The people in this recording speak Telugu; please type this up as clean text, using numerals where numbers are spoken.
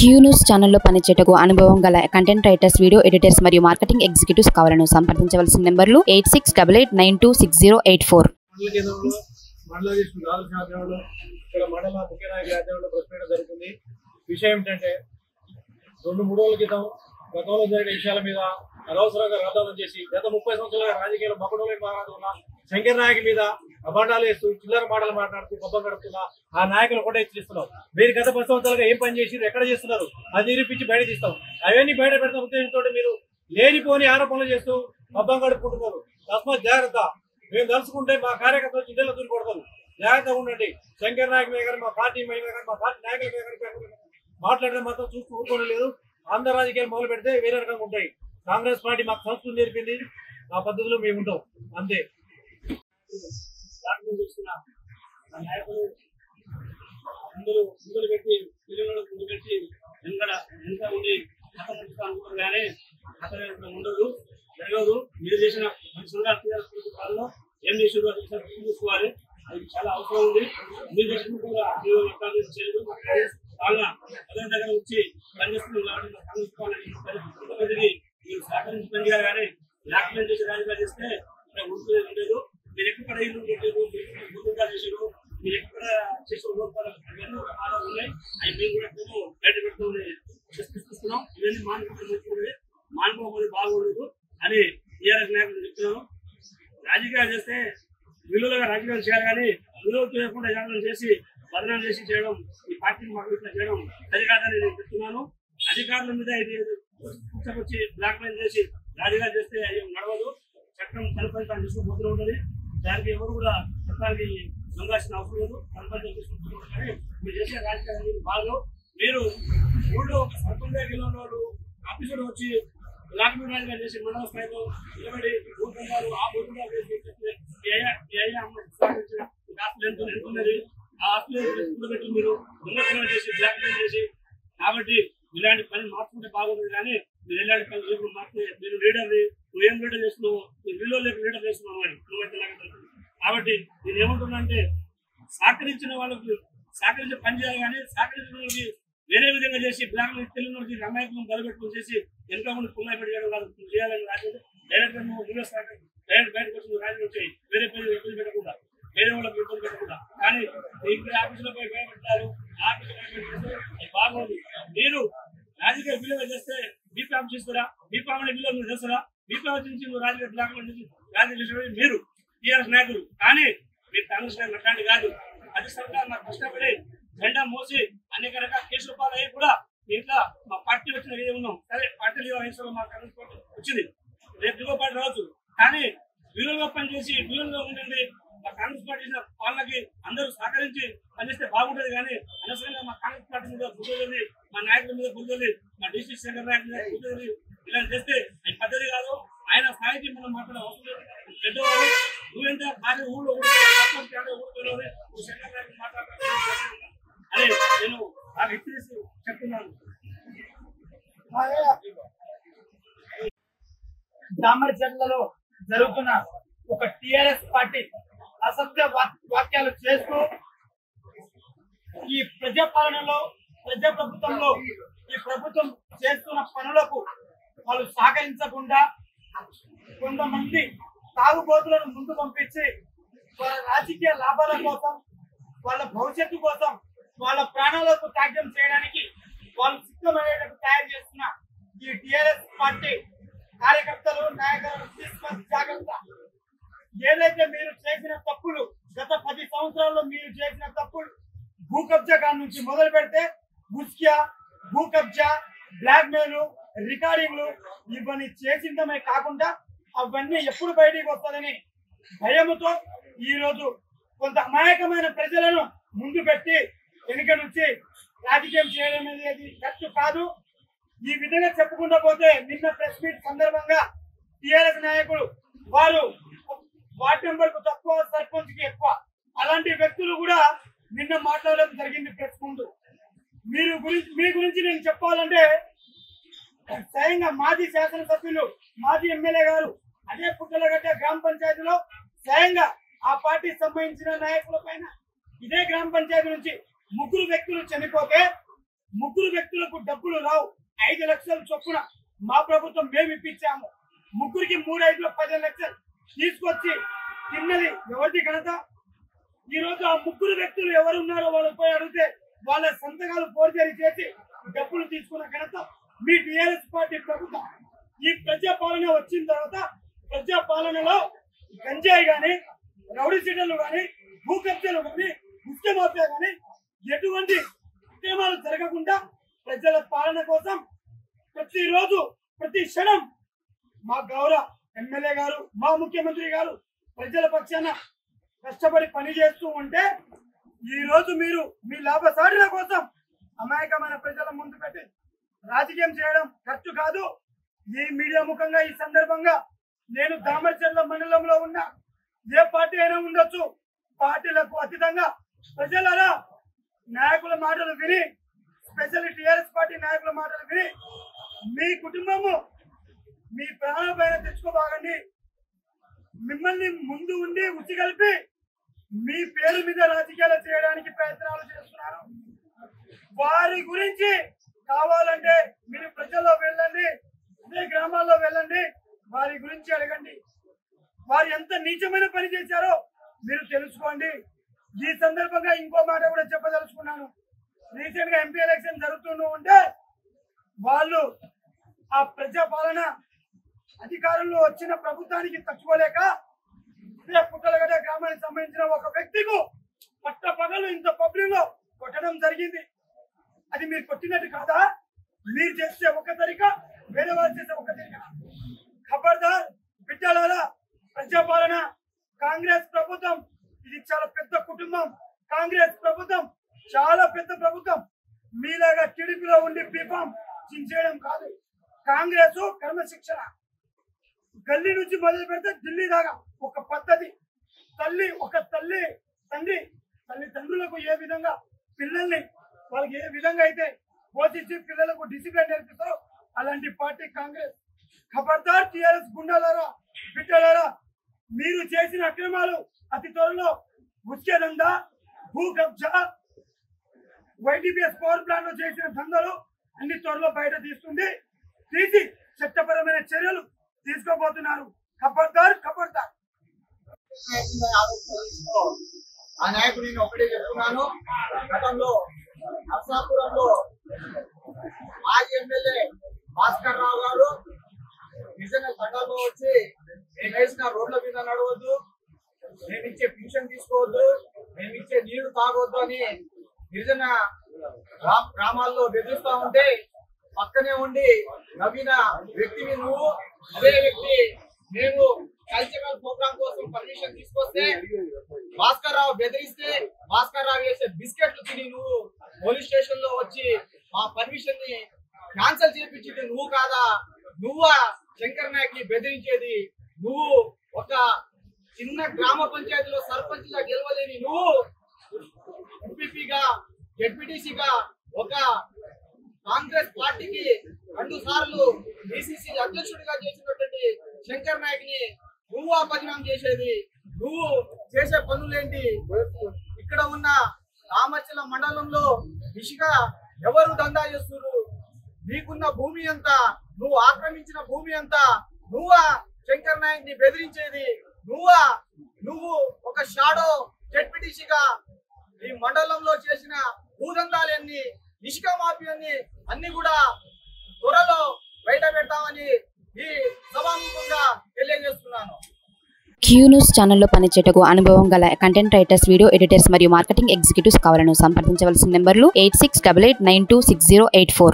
క్యూ న్యూస్ ఛానల్లో పనిచేయటకు అనుభవం గల కంటెంట్ రైటర్స్, వీడియో ఎడిటర్స్ మరియు మార్కెటింగ్ ఎగ్జిక్యూటివ్స్ కావాలను సంప్రదించవలసిన నెంబర్లు 8688926084. విషయం ఏంటంటే 2-3 రోజుల క్రితం గతంలో జరిగిన విషయాల మీద అనవసరంగా రాద్దామని చేసి గత 30 సంవత్సరాలుగా రాజకీయాలు మకుడోలే మాట్లాడుతున్న శంకర్ నాయక్ మీద అబాండాలు వేస్తూ చిల్లర మాటలు మాట్లాడుతూ పబ్బం గడుపుతున్న ఆ నాయకులు కూడా హెచ్చరిస్తున్నాం. మీరు గత 10 సంవత్సరాలుగా ఏం పని చేసి ఎక్కడ చేస్తున్నారు అది నిరూపించి బయట తీస్తాం. అవన్నీ బయట పెడతాం ఉద్దేశంతో మీరు లేనిపోని ఆరోపణలు చేస్తూ పబ్బం గడుపుకుంటున్నారు. తస్మాత్ జాగ్రత్త. మేము తలుచుకుంటే మా కార్యకర్తలు జిల్లాలో దూరిపడతారు. జాగ్రత్తగా ఉండండి. శంకర్ నాయక్ మీద కానీ మా పార్టీ మీద కానీ మా పార్టీ నాయకుల మీద కానీ మాట్లాడడం మాత్రం చూస్తూ ఊరుకోవడం లేదు. ఆంధ్ర రాజకీయాలు మొదలు పెడితే వేరే రకంగా ఉంటాయి. కాంగ్రెస్ పార్టీ మాకు సంస్కృతి నేర్పింది. ఆ పద్ధతిలో మేము ఉంటాం అంతే. నాయకులు అందరూ ముందులు పెట్టి పిల్లలను ముందు పెట్టి ఎంత ఉండి అనుకుంటారు కానీ అతను ఉండదు, జరగదు. మీరు చేసిన కాలంలో ఏం చేసారు చూసుకోవాలి. అది చాలా అవసరం ఉంది. మీరు చేసిన కూడా చేయదు బాగా అదే దగ్గర వచ్చి పనిచేస్తుంది కాబట్టి మీరు సహకరించి పనిచేయాలి. కానీ డాక్యుమెంట్ చేసి రాజకీయాలు చేస్తే ఊరుకునేది ఉండేది. మీరు ఎక్కడ ఇల్లు పెట్టారు, గుర్తుగా చేసారు, మీరు ఎక్కడ చేసిన లోపాలు ఉన్నాయి. అవి మీరు కూడా బయట పెట్టుకుని చర్చిస్తున్నాం. ఇవన్నీ మానుకోవాలి బాగుండదు అని టీఆర్ఎస్ నాయకులు చెప్తున్నాను. రాజకీయాలు చేస్తే విలువలుగా రాజకీయాలు చేయాలి. కానీ విలువ చేయకుండా రాజకీయాలు చేసి బదనాలు చేసి చేయడం, ఈ పార్టీని మాకు ఇట్లా చేయడం సరికాదని నేను చెప్తున్నాను. అధికారుల మీద ఇది కూర్చొచ్చి బ్లాక్ మెయిల్ చేసి రాజకీయాలు చేస్తే నడవదు. చట్టం తలపై తాను తీసుకుపోతూ ఉంటుంది. దానికి ఎవరు కూడా చట్టానికి లొంగాల్సిన అవసరం లేదు. తలపై తీసుకుంటున్నారు. కానీ మీరు చేసే రాజకీయాలు బాగా మీరు ఊళ్ళో సర్పంచ్ జిల్లాలో ఆఫీసులు వచ్చి బ్లాక్ మెయిల్ రాజకీయాలు చేసి మండల స్థాయిలో నిలబడి భూఖండాలు ఆ భూఖండాలు చేసి ఎంతున్నది ఆ ఆఫీసులు పెట్టి మీరు దొంగతనం చేసి బ్లాక్ మెయిల్ చేసి. కాబట్టి ఇలాంటి పని మార్చుకుంటే బాగుంటుంది. కానీ మీరు ఎలాంటి పని మార్చుకుంటే మీరు లీడర్ని నువ్వేం లీడర్ చేస్తున్నావు, మీరు విలువ లేక లీడర్ చేస్తున్నావు నువ్వైతే. కాబట్టి నేను ఏమంటున్నా అంటే సహకరించిన వాళ్ళకి సహకరించి పని చేయాలి. కానీ సహకరించిన వాళ్ళకి వేరే విధంగా చేసి బ్లాక్ మెయిల్ తెలియని వాళ్ళకి అమాయకులను బలపెట్టుకుని చేసి ఎంతో మంది పుల్లాయి పెట్టడం కాదు చేయాలని రాజకీయ డైరెక్ట్ నువ్వు డైరెక్ట్ బయటకు వచ్చి రాజకీయం వచ్చాయి. వేరే పేరు ఇబ్బంది పెట్టకుండా, వేరే వాళ్ళకి ఇబ్బంది పెట్టకుండా. కానీ ఇక్కడ ఆఫీసులో పోయి భయపెట్టారు, బాగుంది. మీరు రాజకీయ విలువ చేస్తే బీపీఎం చేస్తారా, బీపీఎం విలువ మీరు చేస్తారా? బీపీఎం నుంచి నువ్వు రాజకీయ బ్లాక్ రాజకీయ చేసే మీరు టీఆర్ఎస్ నాయకులు. కానీ మీరు కాంగ్రెస్ నాయకులు అట్లాంటి కాదు. అది సర్కార్ నాకు కష్టపడి జెండా మోసి అనేక రకాల కేసులు పాలయ్యి కూడా ఇంకా మా పార్టీ వచ్చిన ఏది ఉన్నాం. సరే పార్టీలు మా కాంగ్రెస్ పార్టీ వచ్చింది, రేపు దిగువ పార్టీ రావచ్చు. కానీ విలువగా పనిచేసి విలువగా ఉండండి. మా కాంగ్రెస్ పార్టీ వాళ్ళకి అందరూ సహకరించి పనిచేస్తే బాగుంటుంది. కానీ అనవసరంగా మా కాంగ్రెస్ పార్టీ మీద బుద్ధి, మా నాయకుల మీద బుద్ధి, మా డిస్ట్రిక్ట్ శంకర్ నాయకుల మీద బుద్ధి ఇలా చేస్తే అది పద్ధతి కాదు. ఆయన స్థాయికి మనం మాట్లాడే అవసరం లేదు. పెద్దవాళ్ళు నువ్వెంత కార్య ఊళ్ళో శంకర్ నాయకులు మాట్లాడాలి అని నేను నాకు ఇచ్చేసి చెప్తున్నాను. గ్రామచర్లలో జరుగుతున్న ఒక టిఆర్ఎస్ పార్టీ అసత్య వాక్యాలు చేస్తూ ఈ ప్రజాపాలనలో ప్రజాప్రభుత్వంలో ఈ ప్రభుత్వం చేస్తున్న పనులకు వాళ్ళు సహకరించకుండా కొంతమంది తాగుబోతులను ముందు పంపించి వాళ్ళ రాజకీయ లాభాల కోసం, వాళ్ళ భవిష్యత్తు కోసం, వాళ్ళ ప్రాణాలకు త్యాగం చేయడానికి వాళ్ళు సిద్ధమయ్యేటట్టు తయారు చేస్తున్న ఈ టిఆర్ఎస్ పార్టీ కార్యకర్తలు, నాయకులు తీసుకొని జాగ్రత్త. ఏదైతే మీరు చేసిన తప్పులు, గత 10 సంవత్సరాల్లో మీరు చేసిన తప్పులు, భూ కబ్జా కాడ నుంచి మొదలు పెడితే గుస్కియా, భూ కబ్జా, బ్లాక్ మెయిల్, రికార్డింగ్లు ఇవన్నీ చేసిందమే కాకుండా అవన్నీ ఎప్పుడు బయటికి వస్తుందని భయముతో ఈరోజు కొంత అమాయకమైన ప్రజలను ముందు పెట్టి వెనుక నుంచి రాజకీయం చేయడం అనేది కరెక్ట్ కాదు. ఈ విధంగా చెప్పుకుంటూ పోతే నిన్న ప్రెస్ మీట్ సందర్భంగా టిఆర్ఎస్ నాయకులు వారు వార్డు మెంబర్ కు తక్కువ, సర్పంచ్ కి ఎక్కువ, అలాంటి వ్యక్తులు కూడా నిన్న మాట్లాడడం జరిగింది ప్రెస్ ముందు. మీ గురించి నేను చెప్పాలంటే స్వయంగా మాజీ శాసనసభ్యులు, మాజీ ఎమ్మెల్యే గారు అదే పుట్టలగడ్డ గ్రామ పంచాయతీలో స్వయంగా ఆ పార్టీకి సంబంధించిన నాయకుల పైన ఇదే గ్రామ పంచాయతీ నుంచి 3 వ్యక్తులు చనిపోతే ముగ్గురు వ్యక్తులకు డబ్బులు రావు, 5 లక్షల చొప్పున మా ప్రభుత్వం మేము ఇప్పించాము. ముగ్గురికి 3 5 15 లక్షలు తీసుకొచ్చి తిన్నది ఎవరిది ఘనత? ఈ రోజు ఆ ముగ్గురు వ్యక్తులు ఎవరున్నారో వాళ్ళు పోయి అడిగితే వాళ్ళ సంతకాలు ఫోర్జరీ చేసి డబ్బులు తీసుకున్న ఘనత మీ టీఆర్ఎస్ పార్టీ ప్రభుత్వం. ఈ ప్రజాపాలన వచ్చిన తర్వాత ప్రజాపాలనలో గంజాయి గాని, రౌడీ సీటర్లు గాని, భూ కబ్జాలు గాని, ముఖ్య మాఫియా గాని ఎటువంటి అక్రమాలు జరగకుండా ప్రజల పాలన కోసం ప్రతిరోజు ప్రతి క్షణం మా గౌరవ ఎమ్మెల్యే గారు, మా ముఖ్యమంత్రి గారు ప్రజల పక్షాన కష్టపడి పని చేస్తూ ఉంటే ఈ రోజు మీరు మీ లాభసాటిల కోసం అమాయకమైన ప్రజల ముందు పెట్టి రాజకీయం చేయడం ఖర్చు కాదు. ఈ మీడియా ముఖంగా ఈ సందర్భంగా నేను దామరచర్ల మండలంలో ఉన్న ఏ పార్టీ అయినా ఉండొచ్చు, పార్టీలకు అతీతంగా ప్రజలరా నాయకుల మాటలు విని, స్పెషల్ టీఆర్ఎస్ పార్టీ నాయకుల మాటలు విని మీ కుటుంబము మీ ప్రాణాలపైన తెచ్చుకోబాగండి. మిమ్మల్ని ముందు ఉండి ఉచ్చి కలిపి మీ పేరు మీద రాజకీయాలు చేయడానికి ప్రయత్నాలు చేస్తున్నారు. వారి గురించి కావాలంటే మీరు ప్రజల్లో వెళ్ళండి, అదే గ్రామాల్లో వెళ్ళండి, వారి గురించి అడగండి. వారు ఎంత నీచమైన పని చేశారో మీరు తెలుసుకోండి. ఈ సందర్భంగా ఇంకో మాట కూడా చెప్పదలుచుకున్నాను. రీసెంట్ గా ఎంపీ ఎలక్షన్ జరుగుతూ ఉంటే వాళ్ళు ఆ ప్రజాపాలన అధికారంలో వచ్చిన ప్రభుత్వానికి తట్టుకోలేక పుట్టలగడ్డ గ్రామానికి సంబంధించిన ఒక వ్యక్తికు పట్టపగలు ఇంత పబ్లిక్ లో కొట్టడం జరిగింది. అది మీరు కొట్టినట్టు కాదా? మీరు చేసే ఒక తరిక, వేరే వాళ్ళు చేసే ఒక తరిక. ఖబర్దార్ బిడ్డలారా, ప్రజాపాలన కాంగ్రెస్ ప్రభుత్వం ఇది చాలా పెద్ద కుటుంబం. కాంగ్రెస్ ప్రభుత్వం చాలా పెద్ద ప్రభుత్వం. మీలాగా టీడీపీలో ఉండి బీఫాం చించేయడం కాదు. కాంగ్రెస్ క్రమశిక్షణ గల్లీ నుంచి మొదలు పెడితే ఢిల్లీ దాకా ఒక పద్ధతి. తల్లిదండ్రులకు ఏ విధంగా పిల్లల్ని వాళ్ళకి ఏ విధంగా అయితే పోషించి పిల్లలకు డిసిప్లిన్ నేర్పిస్తారో అలాంటి పార్టీ కాంగ్రెస్. ఖబర్దార్ టీఆర్ఎస్ గుండాలారా, బిడ్డలారా, మీరు చేసిన అక్రమాలు అతి త్వరలో ఉచ్ఛేదందా, భూ కబ్జా, వైటీపీఎస్ పవర్ ప్లాంట్ లో చేసిన దందాలు అన్ని త్వరలో బయట తీసి చట్టపరమైన చర్యలు తీసుకోబోతున్నారు. ఖబర్దార్. ఆ నాయకుడు నేను ఒకటే చెప్తున్నాను. గతంలో నర్సాపురంలో మాజీ ఎమ్మెల్యే భాస్కర్ రావు గారు నిజంగా గతంలో వచ్చి మేము వేసిన రోడ్ల మీద నడవద్దు, మేమిచ్చే పెన్షన్ తీసుకోవద్దు, మేమిచ్చే నీళ్లు తాగొద్దు అని గిరిజన గ్రామాల్లో బెదిరిస్తా ఉంటే పక్కనే ఉండి నవ్విన వ్యక్తిని నువ్వు. అదే వ్యక్తి మేము కల్చరల్ ప్రోగ్రామ్ కోసం పర్మిషన్ తీసుకొస్తే భాస్కర్ రావు బెదిరిస్తే భాస్కర్ రావు వేసే బిస్కెట్లు తిని నువ్వు పోలీస్ స్టేషన్ లో వచ్చి మా పర్మిషన్ ని క్యాన్సిల్ చేయించింది నువ్వు కాదా? నువ్వా శంకర్ నాయక్ ని బెదిరించేది? నువ్వు ఒక చిన్న గ్రామ పంచాయతీలో సర్పంచ్ గా గెలవలేని నువ్వు ఎంపీపీగా జెడ్పీటీసీగా ఒక కాంగ్రెస్ పార్టీకి 2 సార్లు బీసీసీ అధ్యక్షుడిగా చేసినటువంటి శంకర్ నాయక్ ని నువ్వు అపజనం చేసేది? నువ్వు చేసే పనులేంటి? ఇక్కడ ఉన్న రామచల మండలంలో దిశగా ఎవరు దందా చేస్తున్నారు? నీకున్న భూమి అంతా, నువ్వు ఆక్రమించిన భూమి అంతా నువ్వా శంకర్ నాయక్ ని బెదిరించేది? నువ్వు ఒక షాడో జెడ్పీటీసీగా ఈ మండలంలో చేసిన భూదందాలన్నీ, ఇసుక మాఫియాన్ని అన్ని కూడా త్వరలో బయట పెడతామని ఈ సభాముఖంగా తెలియజేస్తున్నాను. క్యూ న్యూస్ ఛానల్లో పనిచేయటకు అనుభవం గల కంటెంట్ రైటర్స్, వీడియో ఎడిటర్స్ మరియు మార్కెటింగ్ ఎగ్జిక్యూటివ్స్ కావాలను సంప్రదించవలసిన నెంబర్లు 8688926084.